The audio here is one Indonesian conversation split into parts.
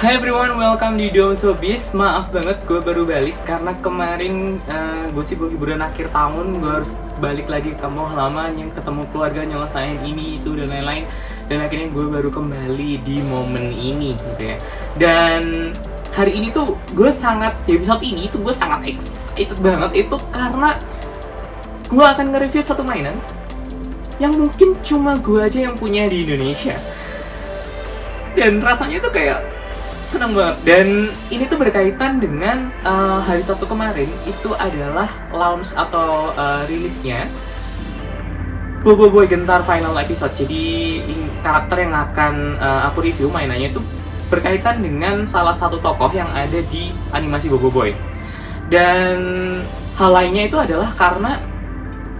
Hai everyone, welcome di Dom Sobis. Maaf banget gue baru balik karena kemarin gue sibuk liburan akhir tahun. Gue harus balik lagi ke kampung halaman yang ketemu keluarga, nyelesain ini, itu, dan lain-lain. Dan akhirnya gue baru kembali di momen ini gitu ya. Dan hari ini tuh gue sangat, di episode ini tuh gue sangat excited banget. Itu karena gue akan nge-review satu mainan yang mungkin cuma gue aja yang punya di Indonesia. Dan rasanya tuh kayak seneng banget. Dan ini tuh berkaitan dengan hari Sabtu kemarin. Itu adalah launch atau rilisnya Bobo Boy Gentar final episode. Jadi karakter yang akan aku review mainannya itu berkaitan dengan salah satu tokoh yang ada di animasi Bobo Boy. Dan hal lainnya itu adalah karena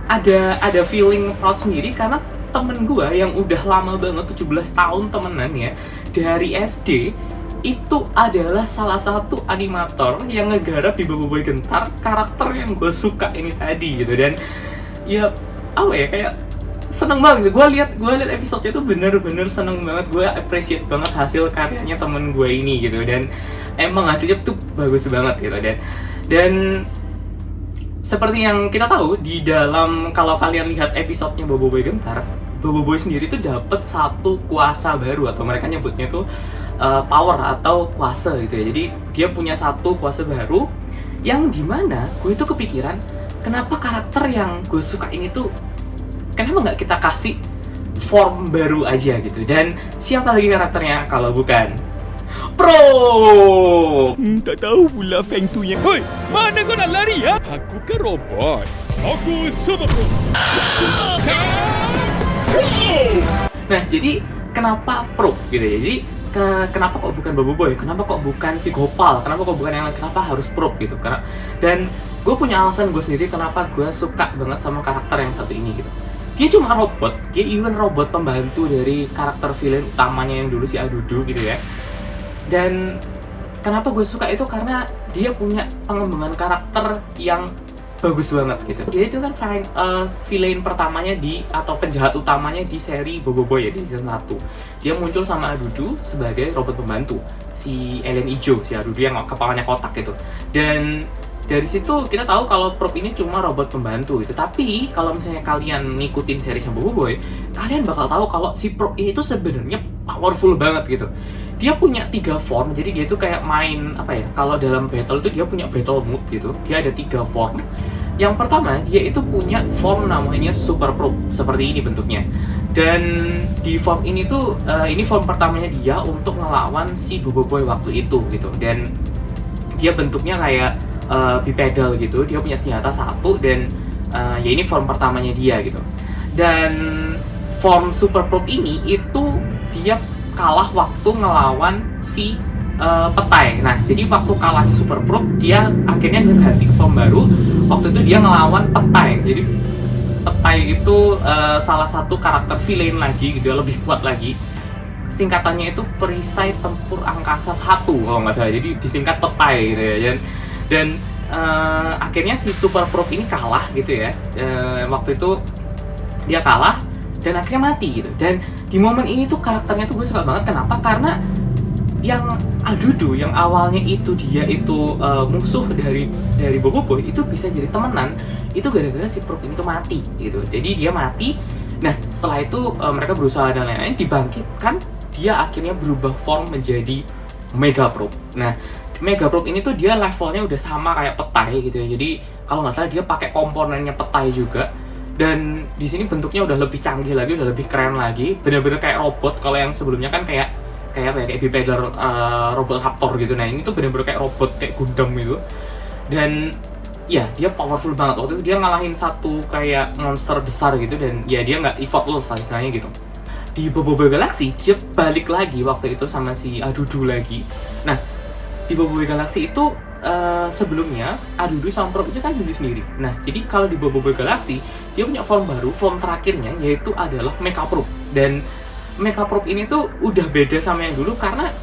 ada feeling proud sendiri karena temen gue yang udah lama banget 17 tahun temenan ya, dari SD, itu adalah salah satu animator yang ngegarap di Bobo Boy Gentar karakter yang gue suka ini tadi gitu. Dan ya apa ya, kayak seneng banget. Gue lihat episode-nya tuh bener-bener seneng banget. Gue appreciate banget hasil karyanya temen gue ini gitu. Dan emang hasilnya tuh bagus banget gitu. Dan seperti yang kita tahu di dalam, kalau kalian lihat episodenya Bobo Boy Gentar, Bobo Boy sendiri tuh dapat satu kuasa baru, atau mereka nyebutnya tuh power atau kuasa gitu ya. Jadi dia punya satu kuasa baru yang dimana gue itu kepikiran, kenapa karakter yang gue suka ini tuh, kenapa nggak kita kasih form baru aja gitu. Dan siapa lagi karakternya kalau bukan Pro? Tak tahu pula Feng tu yang. Hoi, mana kau nak lari ya? Aku kan robot. Aku super pro. Nah, jadi kenapa Pro gitu ya? Jadi kenapa kok bukan Bobo Boy? Kenapa kok bukan si Gopal? Kenapa kok bukan yang lain? Kenapa harus Pro gitu? Dan gue punya alasan gue sendiri kenapa gue suka banget sama karakter yang satu ini gitu. Dia cuma robot, dia even robot pembantu dari karakter villain utamanya yang dulu si Adudu gitu ya. Dan kenapa gue suka itu karena dia punya pengembangan karakter yang bagus banget gitu. Dia itu kan villain pertamanya atau penjahat utamanya di seri Bobo Boy ya, di season 1. Dia muncul sama Adudu sebagai robot pembantu, si alien hijau, si Adudu yang kepalanya kotak gitu. Dan dari situ kita tahu kalau Prop ini cuma robot pembantu gitu. Tapi kalau misalnya kalian ngikutin seriesnya Bobo Boy, kalian bakal tahu kalau si Prop ini tuh sebenarnya powerful banget gitu. Dia punya 3 form, jadi dia tuh kayak main apa ya, kalau dalam battle itu dia punya battle mode gitu. Dia ada 3 form. Yang pertama, dia itu punya form namanya Super Pro, seperti ini bentuknya. Dan di form ini tuh, ini form pertamanya dia untuk ngelawan si Bobo Boy waktu itu gitu. Dan dia bentuknya kayak bipedal gitu, dia punya senjata 1 dan ya ini form pertamanya dia gitu. Dan form Super Pro ini itu dia kalah waktu ngelawan si Petai. Nah, jadi waktu kalahnya Super Pro, dia akhirnya ganti ke form baru. Waktu itu dia ngelawan Petai. Jadi Petai itu salah satu karakter villain lagi gitu ya, lebih kuat lagi. Singkatannya itu Perisai Tempur Angkasa 1 kalau nggak salah. Jadi disingkat Petai gitu ya. Dan akhirnya si Super Pro ini kalah gitu ya. Waktu itu dia kalah dan akhirnya mati gitu. Dan di momen ini tuh karakternya tuh gue suka banget. Kenapa? Karena yang Adudu yang awalnya itu dia itu musuh dari Bobo Boy itu bisa jadi temenan itu gara-gara si Prop ini tuh mati gitu. Jadi dia mati. Nah, setelah itu mereka berusaha dan lain-lain dibangkitkan. Dia akhirnya berubah form menjadi Mega Prop. Nah, Mega Prop ini tuh dia levelnya udah sama kayak Petai gitu ya. Jadi kalau nggak salah dia pakai komponennya Petai juga. Dan di sini bentuknya udah lebih canggih lagi, udah lebih keren lagi, bener-bener kayak robot. Kalau yang sebelumnya kan kayak bipedal robot raptor gitu. Nah, ini tuh bener-bener kayak robot, kayak Gundam gitu. Dan ya dia powerful banget. Waktu itu dia ngalahin satu kayak monster besar gitu. Dan ya dia nggak effortless lah istilahnya gitu. Di Bobo Boy Galaxy dia balik lagi waktu itu sama si Adudu lagi. Nah, di Bobo Boy Galaxy itu sebelumnya Adudu sama Prop itu kan sendiri. Nah, jadi kalau di Bobo Boy Galaxy dia punya form baru, form terakhirnya yaitu adalah Mecha Prop. Dan Mecha Prop ini tuh udah beda sama yang dulu karena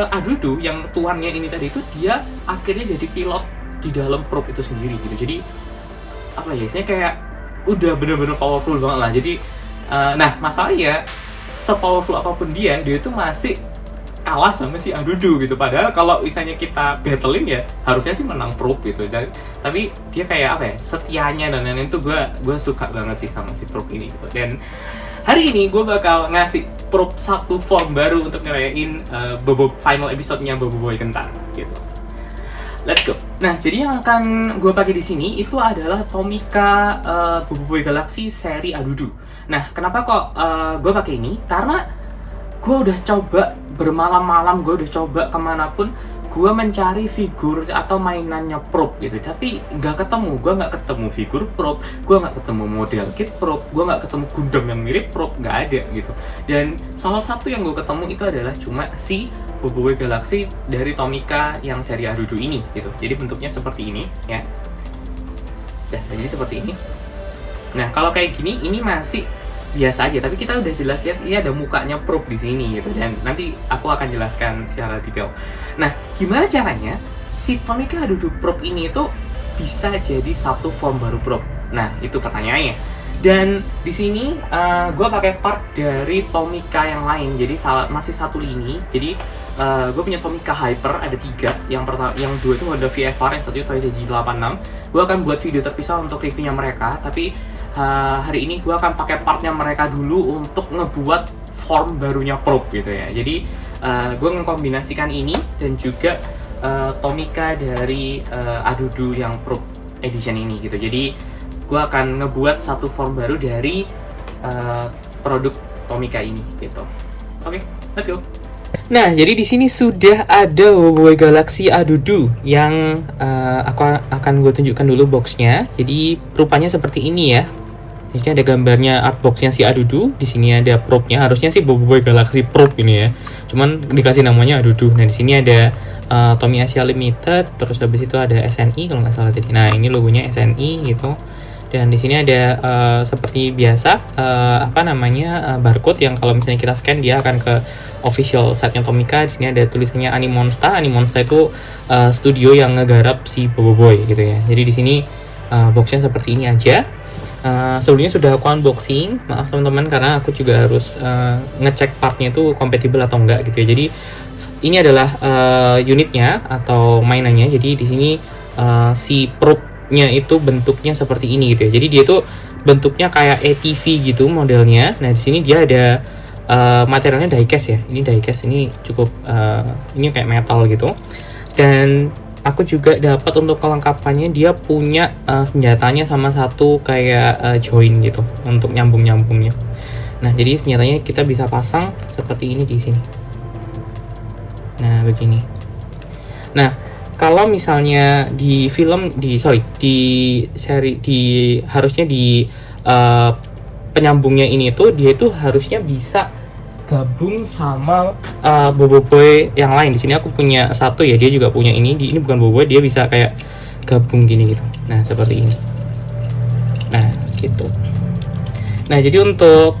Adudu yang tuannya ini tadi itu dia akhirnya jadi pilot di dalam Prop itu sendiri gitu. Jadi apa ya, saya kayak udah bener-bener powerful banget lah. Jadi nah masalahnya sepowerful apapun dia itu masih kalah sama si Adudu gitu. Padahal kalau misalnya kita battlein ya harusnya sih menang Probe gitu. Tapi dia kayak apa ya, setianya dan lain-lain tuh gue suka banget sih sama si Probe ini gitu. Dan hari ini gue bakal ngasih Probe satu form baru untuk ngerayain final episode-nya Boboiboy Kentang gitu. Let's go. Nah, jadi yang akan gue pakai di sini itu adalah Tomica Boboiboy Galaxy seri Adudu. Nah, kenapa kok gue pakai ini? Karena gue udah coba bermalam-malam, gue udah coba kemanapun, gue mencari figur atau mainannya Probe gitu, tapi nggak ketemu. Gue nggak ketemu figur Probe, gue nggak ketemu model kit Probe, gue nggak ketemu Gundam yang mirip Probe, nggak ada gitu. Dan salah satu yang gue ketemu itu adalah cuma si Boboiboy Galaxy dari Tomica yang seri Adudu ini gitu. Jadi bentuknya seperti ini ya. Jadi seperti ini. Nah, kalau kayak gini ini masih biasa aja, tapi kita udah jelas lihat ini ada mukanya Probe di sini gitu, dan nanti aku akan jelaskan secara detail. Nah, gimana caranya si Tomica Adudu Probe ini itu bisa jadi satu form baru Probe? Nah, itu pertanyaannya. Dan di sini gue pakai part dari Tomica yang lain, jadi masih satu lini. Jadi gue punya Tomica Hyper ada 3. Yang 2 itu model VFR, yang satu itu Toyota G86. Gue akan buat video terpisah untuk reviewnya mereka, tapi hari ini gue akan pakai partnya mereka dulu untuk ngebuat form barunya Probe gitu ya. Jadi gue ngekombinasikan ini dan juga Tomica dari Adudu yang Probe Edition ini gitu. Jadi gue akan ngebuat satu form baru dari produk Tomica ini gitu. Oke, let's go. Nah, jadi di sini sudah ada Boboiboy Galaxy Adudu yang aku akan gue tunjukkan dulu boxnya. Jadi rupanya seperti ini ya. Di sini ada gambarnya artboxnya si Adudu. Di sini ada probe-nya. Harusnya sih Boboiboy Galaxy Probe ini ya. Cuman dikasih namanya Adudu. Nah, di sini ada Tomy Asia Limited. Terus habis itu ada SNI kalau nggak salah tadi. Nah, ini logonya SNI gitu. Dan di sini ada seperti biasa barcode yang kalau misalnya kita scan dia akan ke official site-nya Tomica. Di sini ada tulisannya Animonsta. Animonsta itu studio yang ngegarap si Boboiboy gitu ya. Jadi di sini boxnya seperti ini aja. Sebelumnya sudah aku unboxing, maaf teman-teman karena aku juga harus ngecek partnya itu kompatibel atau enggak gitu ya. Jadi ini adalah unitnya atau mainannya. Jadi di sini si probe-nya itu bentuknya seperti ini gitu ya. Jadi dia itu bentuknya kayak ATV gitu modelnya. Nah, di sini dia ada materialnya diecast ya. Ini diecast, ini cukup ini kayak metal gitu. Dan aku juga dapat untuk kelengkapannya, dia punya senjatanya sama satu kayak join gitu untuk nyambung-nyambungnya. Nah, jadi senjatanya kita bisa pasang seperti ini di sini. Nah, begini. Nah, kalau misalnya di harusnya di penyambungnya ini tuh dia itu harusnya bisa gabung sama Boboiboy yang lain. Di sini aku punya satu ya, dia juga punya ini. Ini bukan Boboiboy, dia bisa kayak gabung gini gitu. Nah, seperti ini. Nah, gitu. Nah, jadi untuk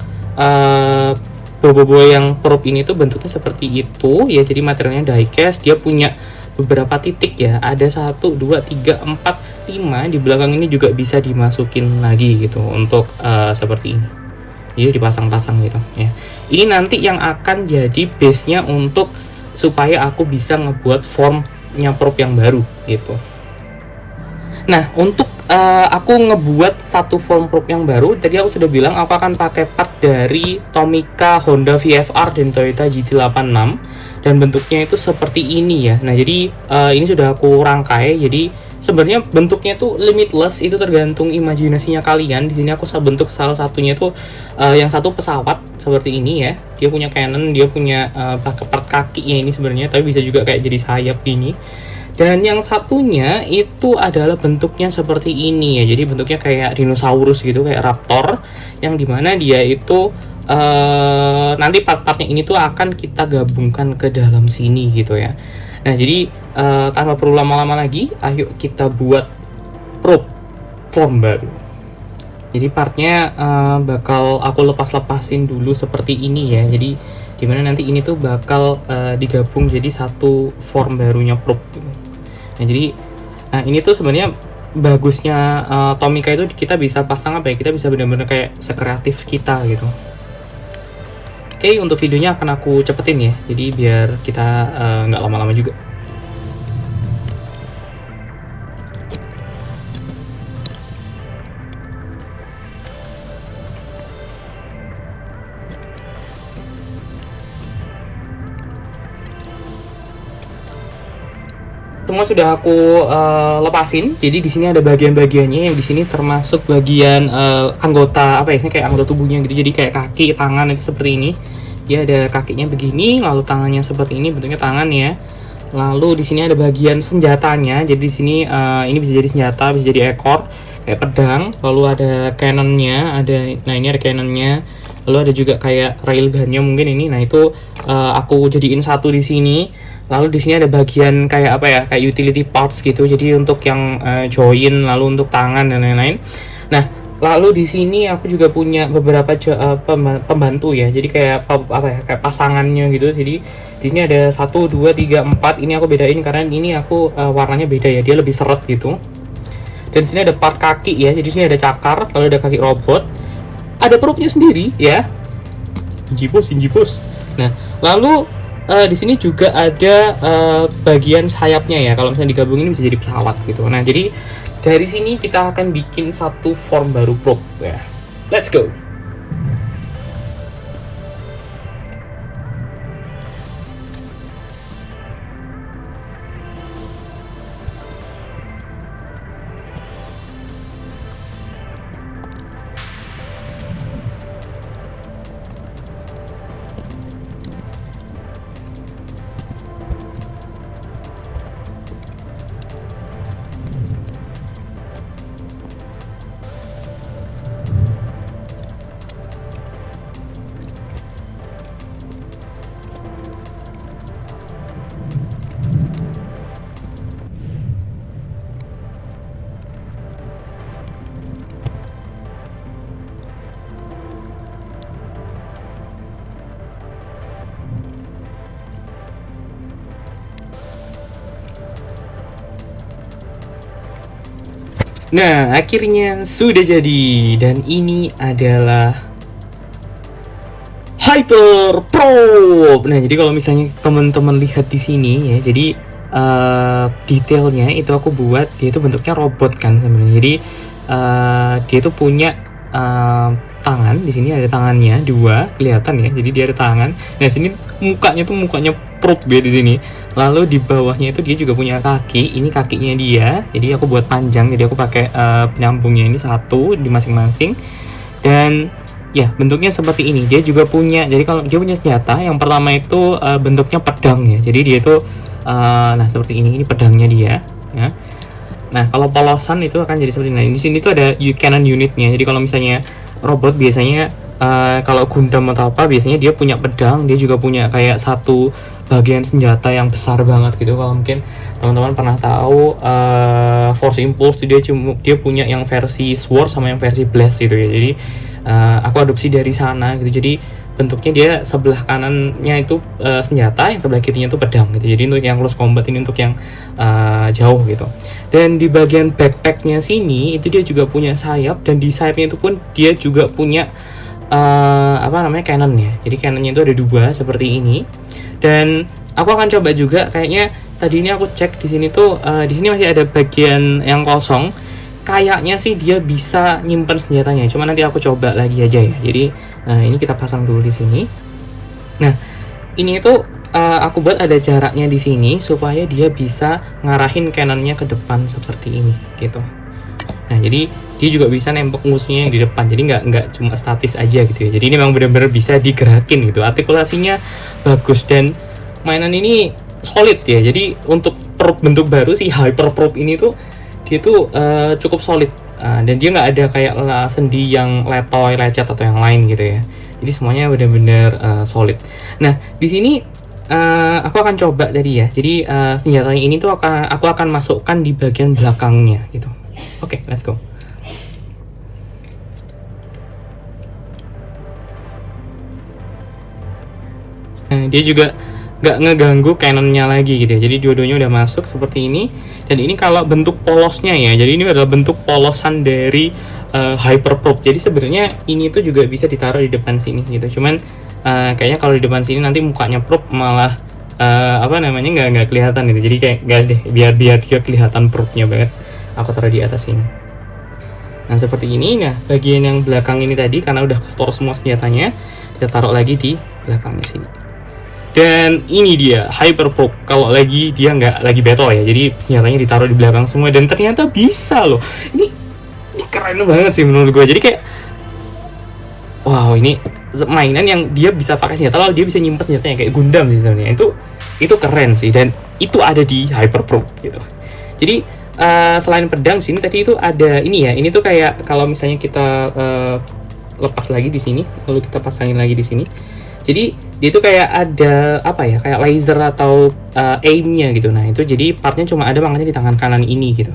Boboiboy yang Probe ini tuh bentuknya seperti itu ya. Jadi materialnya diecast, dia punya beberapa titik ya. Ada 1, 2, 3, 4, 5. Di belakang ini juga bisa dimasukin lagi gitu untuk seperti ini. Jadi dipasang-pasang gitu ya. Ini nanti yang akan jadi base-nya untuk supaya aku bisa ngebuat formnya Probe yang baru gitu. Nah, untuk aku ngebuat satu form Probe yang baru, tadi aku sudah bilang aku akan pakai part dari Tomica, Honda VFR dan Toyota GT86 dan bentuknya itu seperti ini ya. Nah, jadi ini sudah aku rangkai. Jadi sebenarnya bentuknya tuh limitless, itu tergantung imajinasinya kalian. Di sini aku bentuk salah satunya tuh yang satu pesawat seperti ini ya. Dia punya cannon, dia punya part kakinya ini sebenarnya, tapi bisa juga kayak jadi sayap gini. Dan yang satunya itu adalah bentuknya seperti ini ya. Jadi bentuknya kayak dinosaurus gitu, kayak raptor, yang dimana dia itu nanti part-partnya ini tuh akan kita gabungkan ke dalam sini gitu ya. Nah, jadi tanpa perlu lama-lama lagi, ayo kita buat Probe form baru. Jadi partnya bakal aku lepas-lepasin dulu seperti ini ya. Jadi dimana nanti ini tuh bakal digabung jadi satu form barunya Probe. Nah, jadi ini tuh sebenarnya bagusnya Tomica itu kita bisa pasang apa ya? Kita bisa benar-benar kayak sekreatif kita gitu. Oke, untuk videonya akan aku cepetin ya, jadi biar kita nggak lama-lama juga. Semua sudah aku lepasin. Jadi di sini ada bagian-bagiannya, yang di sini termasuk bagian anggota apa ya, kayak anggota tubuhnya gitu. Jadi kayak kaki, tangan itu seperti ini. Dia ada kakinya begini, lalu tangannya seperti ini, bentuknya tangan ya. Lalu di sini ada bagian senjatanya. Jadi di sini ini bisa jadi senjata, bisa jadi ekor kayak pedang. Lalu ada cannonnya, nah ini ada cannonnya. Lalu ada juga kayak railgunnya mungkin ini. Nah itu aku jadiin satu di sini. Lalu di sini ada bagian kayak apa ya, kayak utility parts gitu. Jadi untuk yang join, lalu untuk tangan dan lain-lain. Nah, lalu di sini aku juga punya beberapa pembantu ya. Jadi kayak apa ya, kayak pasangannya gitu. Jadi di sini ada 1, 2, 3, 4. Ini aku bedain karena ini aku warnanya beda ya. Dia lebih seret gitu. Dan di sini ada part kaki ya. Jadi di sini ada cakar, lalu ada kaki robot. Ada perutnya sendiri ya. Injibus. Nah, lalu di sini juga ada bagian sayapnya ya. Kalau misalnya digabungin bisa jadi pesawat gitu. Nah, jadi dari sini kita akan bikin satu form baru probe ya. Let's go. Nah, akhirnya sudah jadi, dan ini adalah Hyper Probe. Nah, jadi kalau misalnya teman-teman lihat di sini ya, jadi detailnya itu aku buat dia itu bentuknya robot kan sebenarnya. Jadi dia itu punya tangan. Di sini ada tangannya 2, kelihatan ya. Jadi dia ada tangan. Nah, sini mukanya tuh mukanya probe ya di sini. Lalu di bawahnya itu dia juga punya kaki. Ini kakinya dia. Jadi aku buat panjang. Jadi aku pakai penyambungnya ini 1 di masing-masing. Dan ya, bentuknya seperti ini. Dia juga punya, jadi kalau dia punya senjata, yang pertama itu bentuknya pedang ya. Jadi dia itu nah seperti ini pedangnya dia ya. Nah, kalau polosan itu akan jadi seperti ini. Nah, di sini tuh ada cannon unitnya. Jadi kalau misalnya robot biasanya kalau Gundam atau apa biasanya dia punya pedang, dia juga punya kayak satu bagian senjata yang besar banget gitu. Kalau mungkin teman-teman pernah tahu Force Impulse, dia punya yang versi Sword sama yang versi Blast gitu ya. Jadi aku adopsi dari sana gitu. Jadi bentuknya dia sebelah kanannya itu senjata, yang sebelah kirinya itu pedang gitu. Jadi untuk yang close combat, ini untuk yang jauh gitu. Dan di bagian backpacknya sini itu dia juga punya sayap, dan di sayapnya itu pun dia juga punya cannon ya. Jadi cannonnya itu ada 2 seperti ini. Dan aku akan coba juga, kayaknya tadi ini aku cek di sini tuh di sini masih ada bagian yang kosong. Kayaknya sih dia bisa nyimpen senjatanya, cuma nanti aku coba lagi aja ya. Jadi ini kita pasang dulu di sini. Nah, ini itu aku buat ada jaraknya di sini supaya dia bisa ngarahin cannonnya ke depan seperti ini gitu. Nah, jadi dia juga bisa nembak musuhnya yang di depan. Jadi nggak cuma statis aja gitu ya. Jadi ini memang benar-benar bisa digerakin gitu. Artikulasinya bagus dan mainan ini solid ya. Jadi untuk bentuk baru si Hyper Probe ini tuh dia tuh cukup solid dan dia nggak ada kayak sendi yang letoy, lecet atau yang lain gitu ya. Jadi semuanya benar-benar solid. Nah, di sini aku akan coba tadi ya. Jadi senjatanya ini tuh aku akan masukkan di bagian belakangnya gitu. Oke, let's go. Nah, dia juga nggak ngeganggu cannonnya lagi gitu ya. Jadi dua-duanya udah masuk seperti ini. Dan ini kalau bentuk polosnya ya, jadi ini adalah bentuk polosan dari Hyper Probe. Jadi sebenarnya ini tuh juga bisa ditaruh di depan sini gitu. Cuman kayaknya kalau di depan sini nanti mukanya prop malah nggak kelihatan gitu. Jadi kayak nggak deh, biar dia kelihatan propnya banget, aku taruh di atas sini. Nah seperti ini. Nah bagian yang belakang ini tadi karena udah store semua senjatanya, kita taruh lagi di belakangnya sini. Dan ini dia Hyper Probe kalau lagi dia nggak lagi battle ya. Jadi senjatanya ditaruh di belakang semua dan ternyata bisa loh. Ini keren banget sih menurut gue. Jadi kayak wow, ini mainan yang dia bisa pakai senjata lalu dia bisa nyimpen senjatanya kayak Gundam sih sebenarnya. Itu keren sih, dan itu ada di Hyper Probe gitu. Jadi selain pedang di sini tadi itu ada ini ya. Ini tuh kayak kalau misalnya kita lepas lagi di sini, lalu kita pasangin lagi di sini. Jadi dia itu kayak ada apa ya, kayak laser atau aimnya gitu. Nah itu jadi partnya cuma ada makanya di tangan kanan ini gitu.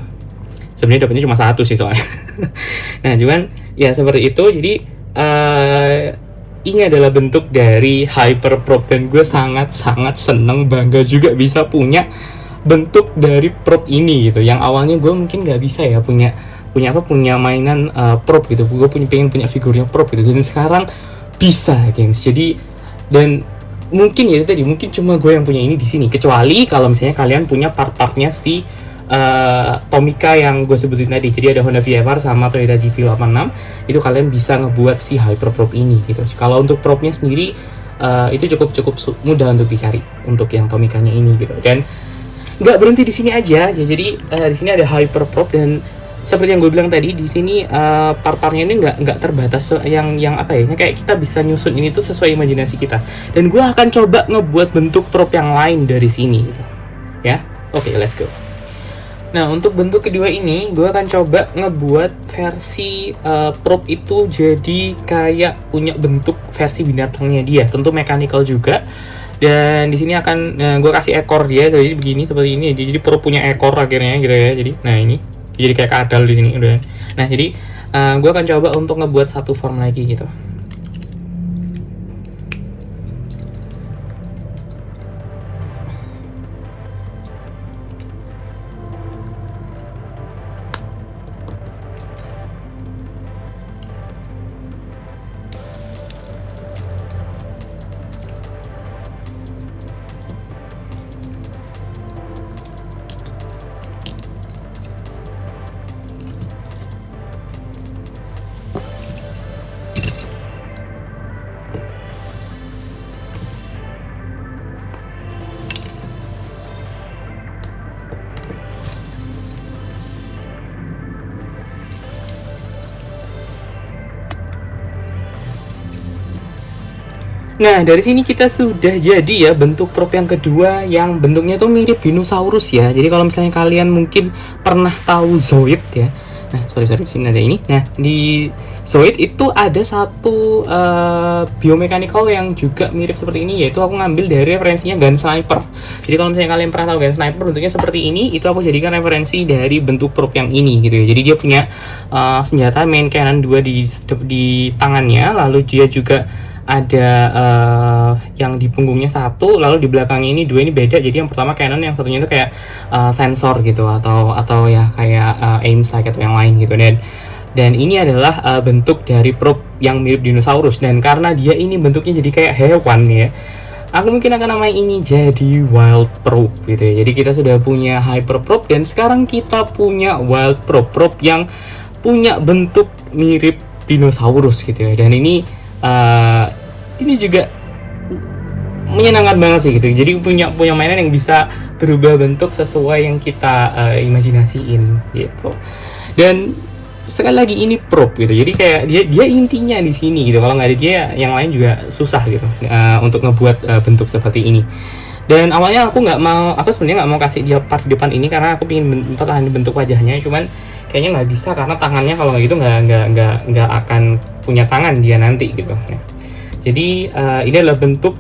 Sebenarnya dapetnya cuma satu sih soalnya. Nah cuman ya seperti itu. Jadi ini adalah bentuk dari Hyper Probe dan gue sangat seneng, bangga juga bisa punya bentuk dari probe ini gitu. Yang awalnya gue mungkin nggak bisa ya punya mainan probe gitu. Gue pengen punya figurnya probe gitu, dan sekarang bisa gengs. Jadi dan mungkin ya tadi mungkin cuma gue yang punya ini di sini, kecuali kalau misalnya kalian punya part-partnya si Tomica yang gue sebutin tadi. Jadi ada Honda VFR sama Toyota GT86, itu kalian bisa ngebuat si Hyper Probe ini gitu. Kalau untuk probe-nya sendiri itu cukup mudah untuk dicari untuk yang Tomicanya ini gitu. Dan nggak berhenti di sini aja ya. Jadi di sini ada Hyper Probe, dan seperti yang gue bilang tadi di sini part-partnya ini nggak terbatas yang apa ya, kayak kita bisa nyusun ini tuh sesuai imajinasi kita. Dan gue akan coba ngebuat bentuk probe yang lain dari sini gitu. Ya, oke, let's go. Nah untuk bentuk kedua ini gue akan coba ngebuat versi probe itu jadi kayak punya bentuk versi binatangnya dia, tentu mechanical juga. Dan di sini akan gue kasih ekor dia, jadi begini seperti ini. Jadi probe punya ekor akhirnya gitu ya. Jadi nah ini jadi kayak kadal di sini udah. Nah jadi gue akan coba untuk ngebuat satu form lagi gitu. Nah dari sini kita sudah jadi ya bentuk probe yang kedua yang bentuknya tuh mirip dinosaurus ya. Jadi kalau misalnya kalian mungkin pernah tahu Zoid ya. Nah sorry di sini ada ini. Nah di Zoid itu ada satu biomechanical yang juga mirip seperti ini, yaitu aku ngambil dari referensinya Gun Sniper. Jadi kalau misalnya kalian pernah tahu Gun Sniper bentuknya seperti ini, itu aku jadikan referensi dari bentuk probe yang ini gitu ya. Jadi dia punya senjata main cannon 2 di tangannya, lalu dia juga ada yang di punggungnya satu, lalu di belakangnya ini dua. Ini beda, jadi yang pertama cannon, yang satunya itu kayak sensor gitu atau ya kayak aim sight atau yang lain gitu. Dan ini adalah bentuk dari probe yang mirip dinosaurus, dan karena dia ini bentuknya jadi kayak hewan ya, aku mungkin akan namai ini jadi Wild Probe gitu ya. Jadi kita sudah punya Hyper Probe dan sekarang kita punya Wild Probe yang punya bentuk mirip dinosaurus gitu ya. Dan ini juga menyenangkan banget sih gitu. Jadi punya mainan yang bisa berubah bentuk sesuai yang kita imajinasiin gitu. Dan sekali lagi ini probe gitu. Jadi kayak dia intinya di sini gitu. Kalau nggak ada dia, yang lain juga susah gitu untuk ngebuat bentuk seperti ini. Dan awalnya aku sebenarnya nggak mau kasih dia part di depan ini karena aku ingin mempertahankan bentuk wajahnya. Cuman kayaknya nggak bisa karena tangannya kalau nggak gitu nggak akan punya tangan dia nanti gitu. Nah, jadi ini adalah bentuk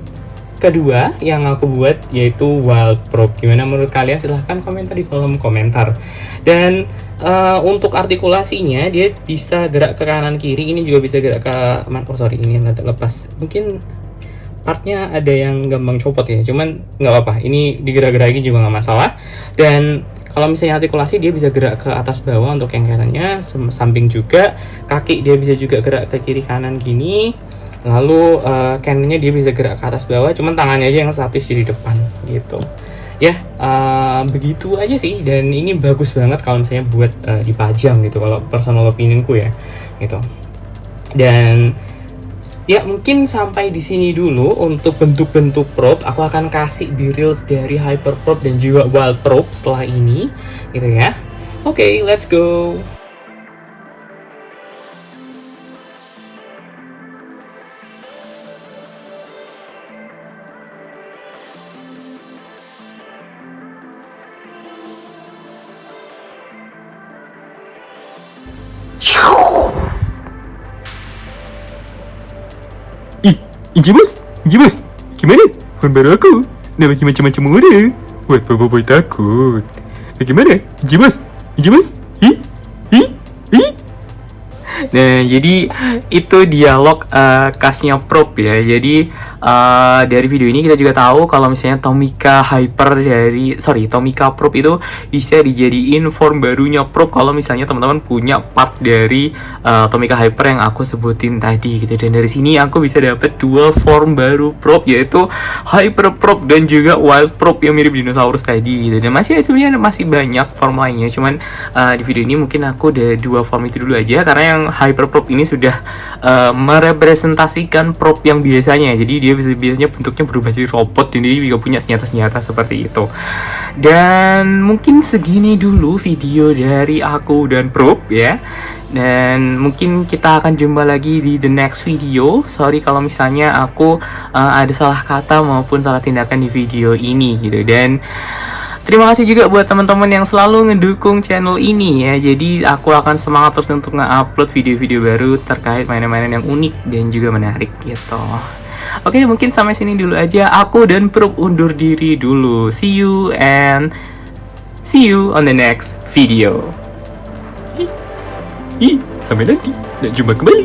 kedua yang aku buat, yaitu Wild Probe. Gimana menurut kalian? Silahkan komentar di kolom komentar. Dan untuk artikulasinya dia bisa gerak ke kanan kiri, ini juga bisa gerak ke ini nanti lepas. Mungkin partnya ada yang gampang copot ya, cuman nggak apa-apa, ini digerak-gerakin juga nggak masalah. Dan kalau misalnya artikulasi dia bisa gerak ke atas bawah untuk yang kanannya, samping juga, kaki dia bisa juga gerak ke kiri kanan gini. Lalu cannonnya dia bisa gerak ke atas bawah, cuman tangannya aja yang statis di depan gitu. Ya, begitu aja sih, dan ini bagus banget kalau misalnya buat dipajang gitu, kalau personal opinionku ya gitu. Dan ya mungkin sampai di sini dulu untuk bentuk-bentuk prop. Aku akan kasih di reels dari Hyper Prop dan juga Wild Prop setelah ini gitu ya. Oke, let's go. Injimus, gimana? Phone baru aku, udah bagi macam-macam orang. Buat boboiboy takut. Bagaimana? Injimus, hi. Nah, jadi itu dialog khasnya Prop ya. Jadi dari video ini kita juga tahu kalau misalnya Tomica Prop itu bisa dijadiin form barunya Prop kalau misalnya teman-teman punya part dari Tomica Hyper yang aku sebutin tadi gitu. Dan dari sini aku bisa dapet dua form baru Prop, yaitu Hyper Prop dan juga Wild Prop yang mirip dinosaurus tadi gitu. Dan sebenarnya masih banyak form lainnya, cuman di video ini mungkin aku udah dua form itu dulu aja, karena yang Hyper Prop ini sudah merepresentasikan prop yang biasanya. Jadi dia biasanya bentuknya berubah jadi robot, dan dia juga punya senjata-senjata seperti itu. Dan mungkin segini dulu video dari aku dan Prop ya. Dan mungkin kita akan jumpa lagi di the next video. Sorry kalau misalnya aku ada salah kata maupun salah tindakan di video ini gitu. Dan terima kasih juga buat teman-teman yang selalu ngedukung channel ini ya. Jadi aku akan semangat terus untuk nge-upload video-video baru terkait mainan-mainan yang unik dan juga menarik gitu. Oke, mungkin sampai sini dulu aja. Aku dan Prop undur diri dulu. See you on the next video. Sampai nanti, dan jumpa kembali.